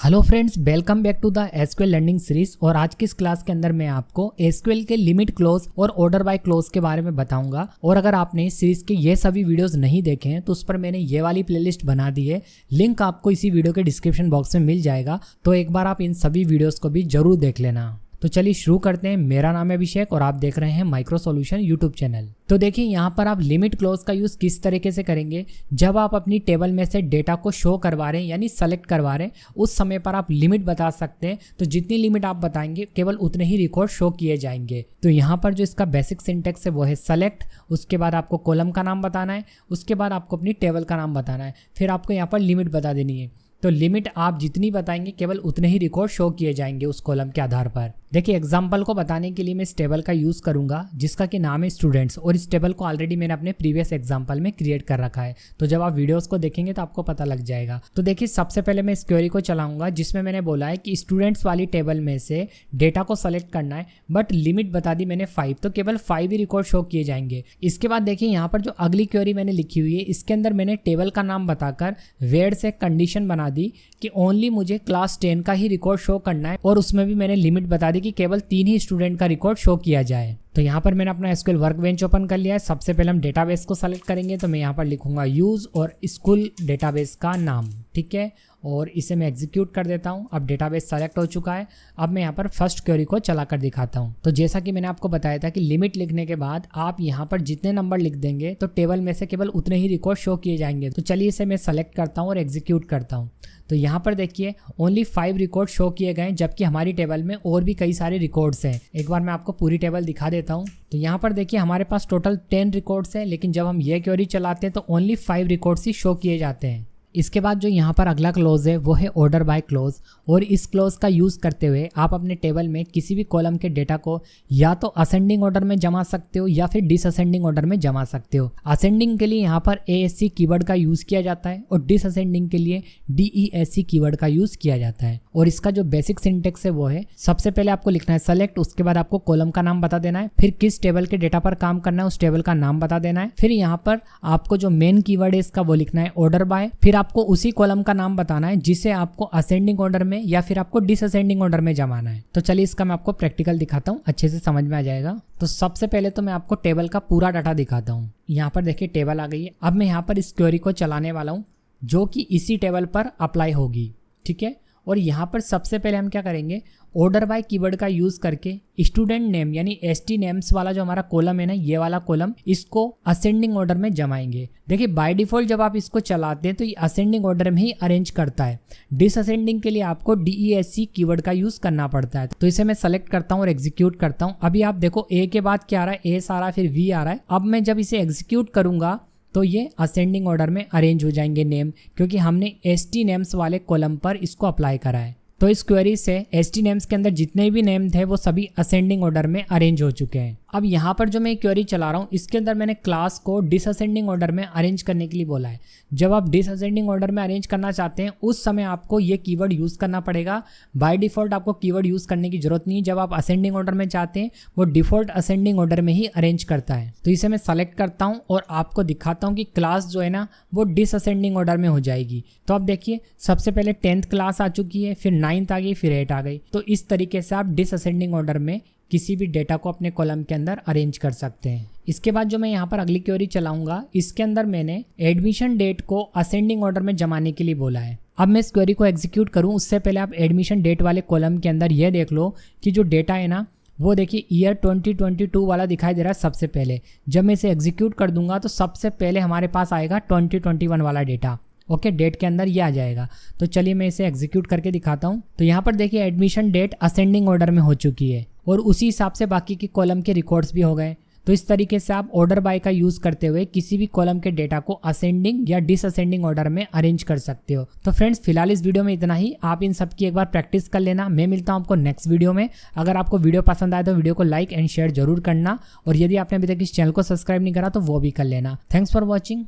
Hello friends, welcome back to the SQL learning series. और आज की इस क्लास के अंदर मैं आपको एसक्यूएल के लिमिट क्लोज और ऑर्डर बाय क्लोज के बारे में बताऊंगा। और अगर आपने इस सीरीज के ये सभी वीडियोस नहीं देखे हैं तो उस पर मैंने ये वाली प्लेलिस्ट बना दी है, लिंक आपको इसी वीडियो के डिस्क्रिप्शन बॉक्स में मिल जाएगा। तो एक बार आप इन सभी वीडियोस को भी जरूर देख लेना। तो चलिए शुरू करते हैं। मेरा नाम है अभिषेक और आप देख रहे हैं माइक्रो सॉल्यूशन यूट्यूब चैनल। तो देखिए यहाँ पर आप लिमिट क्लोज का यूज किस तरीके से करेंगे। जब आप अपनी टेबल में से डेटा को शो करवा रहे हैं यानी सेलेक्ट करवा रहे हैं, उस समय पर आप लिमिट बता सकते हैं। तो जितनी लिमिट आप बताएंगे केवल उतने ही रिकॉर्ड शो किए जाएंगे। तो यहाँ पर जो इसका बेसिक सिंटेक्स है वो है सेलेक्ट, उसके बाद आपको कॉलम का नाम बताना है, उसके बाद आपको अपनी टेबल का नाम बताना है, फिर आपको यहाँ पर लिमिट बता देनी है। तो लिमिट आप जितनी बताएंगे केवल उतने ही रिकॉर्ड शो किए जाएंगे उस कॉलम के आधार पर। देखिए एग्जांपल को बताने के लिए मैं इस टेबल का यूज करूंगा जिसका कि नाम है स्टूडेंट्स, और इस टेबल को ऑलरेडी मैंने अपने प्रीवियस एग्जांपल में क्रिएट कर रखा है। तो जब आप वीडियोस को देखेंगे तो आपको पता लग जाएगा। तो देखिए सबसे पहले मैं इस क्वेरी को चलाऊंगा जिसमें मैंने बोला है कि स्टूडेंट्स वाली टेबल में से डेटा को सेलेक्ट करना है, बट लिमिट बता दी मैंने 5, तो केवल 5 ही रिकॉर्ड शो किए जाएंगे। इसके बाद देखिए यहाँ पर जो अगली क्वेरी मैंने लिखी हुई है इसके अंदर मैंने टेबल का नाम बताकर वेयर से कंडीशन बना दी कि ओनली मुझे क्लास 10 का ही रिकॉर्ड शो करना है, और उसमें भी मैंने लिमिट बता दी कि केवल 3 ही स्टूडेंट का रिकॉर्ड शो किया जाए। तो यहाँ पर मैंने अपना एसक्यूएल वर्कबेंच ओपन कर लिया है। सबसे पहले हम डेटाबेस को सेलेक्ट करेंगे, तो मैं यहाँ पर लिखूंगा यूज और स्कूल डेटाबेस का नाम, ठीक है, और इसे मैं एग्जीक्यूट कर देता हूँ। अब डेटाबेस सेलेक्ट हो चुका है। अब मैं यहाँ पर फर्स्ट क्वेरी को चलाकर दिखाता हूँ। तो जैसा कि मैंने आपको बताया था कि लिमिट लिखने के बाद आप यहाँ पर जितने नंबर लिख देंगे तो टेबल में से केवल उतने ही रिकॉर्ड शो किए जाएंगे। तो चलिए इसे मैं सेलेक्ट करता हूँ और एग्जीक्यूट करता हूँ। तो यहाँ पर देखिए ओनली 5 रिकॉर्ड शो किए गए, जबकि हमारी टेबल में और भी कई सारे रिकॉर्ड्स हैं। एक बार मैं आपको पूरी टेबल दिखा देता हूँ। तो यहाँ पर देखिए हमारे पास टोटल 10 रिकॉर्ड्स हैं, लेकिन जब हम ये क्वेरी चलाते हैं तो ओनली 5 रिकॉर्ड्स ही शो किए जाते हैं। इसके बाद जो यहाँ पर अगला क्लोज है वो है ऑर्डर बाय क्लोज, और इस क्लोज का यूज़ करते हुए आप अपने टेबल में किसी भी कॉलम के डेटा को या तो असेंडिंग ऑर्डर में जमा सकते हो या फिर डिसअसेंडिंग ऑर्डर में जमा सकते हो। असेंडिंग के लिए यहाँ पर ASC कीवर्ड का यूज़ किया जाता है और डिसअसेंडिंग के लिए DESC कीवर्ड का यूज़ किया जाता है। और इसका जो बेसिक सिंटेक्स है वो है, सबसे पहले आपको लिखना है सेलेक्ट, उसके बाद आपको कॉलम का नाम बता देना है, फिर किस टेबल के डेटा पर काम करना है उस टेबल का नाम बता देना है, फिर यहाँ पर आपको जो मेन कीवर्ड है इसका वो लिखना है ऑर्डर बाय, फिर आपको उसी कॉलम का नाम बताना है जिसे आपको असेंडिंग ऑर्डर में या फिर आपको डिसअसेंडिंग ऑर्डर में जमाना है। तो चलिए इसका मैं आपको प्रैक्टिकल दिखाता हूँ, अच्छे से समझ में आ जाएगा। तो सबसे पहले तो मैं आपको टेबल का पूरा डाटा दिखाता हूँ। यहाँ पर देखिए टेबल आ गई है। अब मैं यहाँ पर इस क्वेरी को चलाने वाला हूँ जो कि इसी टेबल पर अप्लाई होगी, ठीक है। और यहाँ पर सबसे पहले हम क्या करेंगे, ऑर्डर बाय कीवर्ड का यूज करके स्टूडेंट नेम यानी ST नेम्स वाला जो हमारा कॉलम है ना, ये वाला कॉलम, इसको असेंडिंग ऑर्डर में जमाएंगे। देखिए बाय डिफॉल्ट जब आप इसको चलाते हैं तो ये असेंडिंग ऑर्डर में ही अरेंज करता है। डिसअसेंडिंग के लिए आपको DESC कीवर्ड का यूज करना पड़ता है। तो इसे मैं सेलेक्ट करता हूँ और एग्जीक्यूट करता हूँ। अभी आप देखो A के बाद क्या आ रहा है, S आ रहा है, फिर V आ रहा है। अब मैं जब इसे एग्जीक्यूट करूंगा तो ये असेंडिंग ऑर्डर में अरेंज हो जाएंगे नेम, क्योंकि हमने ST नेम्स वाले कॉलम पर इसको अप्लाई करा है। तो इस क्वेरी से ST नेम्स के अंदर जितने भी नेम थे वो सभी असेंडिंग ऑर्डर में अरेंज हो चुके हैं। अब यहाँ पर जो मैं क्वेरी चला रहा हूँ इसके अंदर मैंने क्लास को डिसअसेंडिंग ऑर्डर में अरेंज करने के लिए बोला है। जब आप डिसअसेंडिंग ऑर्डर में अरेंज करना चाहते हैं उस समय आपको ये कीवर्ड यूज़ करना पड़ेगा। बाय डिफॉल्ट आपको कीवर्ड यूज़ करने की जरूरत नहीं है। जब आप असेंडिंग ऑर्डर में चाहते हैं वो डिफॉल्ट असेंडिंग ऑर्डर में ही अरेंज करता है। तो इसे मैं सेलेक्ट करता हूँ और आपको दिखाता हूँ कि क्लास जो है ना वो डिसअसेंडिंग ऑर्डर में हो जाएगी। तो आप देखिए सबसे पहले 10th क्लास आ चुकी है, फिर 9th आ गई, फिर 8 आ गई। तो इस तरीके से आप डिसअसेंडिंग ऑर्डर में किसी भी डेटा को अपने कॉलम के अंदर अरेंज कर सकते हैं। इसके बाद जो मैं यहाँ पर अगली क्वेरी चलाऊंगा इसके अंदर मैंने एडमिशन डेट को असेंडिंग ऑर्डर में जमाने के लिए बोला है। अब मैं इस क्वेरी को एग्जीक्यूट करूँ उससे पहले आप एडमिशन डेट वाले कॉलम के अंदर यह देख लो कि जो डेटा है ना वो देखिए ईयर 2022 वाला दिखाई दे रहा है सबसे पहले। जब मैं इसे एग्जीक्यूट कर दूंगा तो सबसे पहले हमारे पास आएगा 2021 वाला डेटा। ओके, डेट के अंदर ये आ जाएगा। तो चलिए मैं इसे एग्जीक्यूट करके दिखाता हूँ। तो यहाँ पर देखिए एडमिशन डेट असेंडिंग ऑर्डर में हो चुकी है और उसी हिसाब से बाकी के कॉलम के रिकॉर्ड्स भी हो गए। तो इस तरीके से आप ऑर्डर बाय का यूज करते हुए किसी भी कॉलम के डेटा को असेंडिंग या डिसअसेंडिंग ऑर्डर में अरेंज कर सकते हो। तो फ्रेंड्स फिलहाल इस वीडियो में इतना ही। आप इन सब की एक बार प्रैक्टिस कर लेना। मैं मिलता हूँ आपको नेक्स्ट वीडियो में। अगर आपको वीडियो पसंद आए तो वीडियो को लाइक एंड शेयर जरूर करना, और यदि आपने अभी तक इस चैनल को सब्सक्राइब नहीं करा तो वो भी कर लेना। Thanks for watching.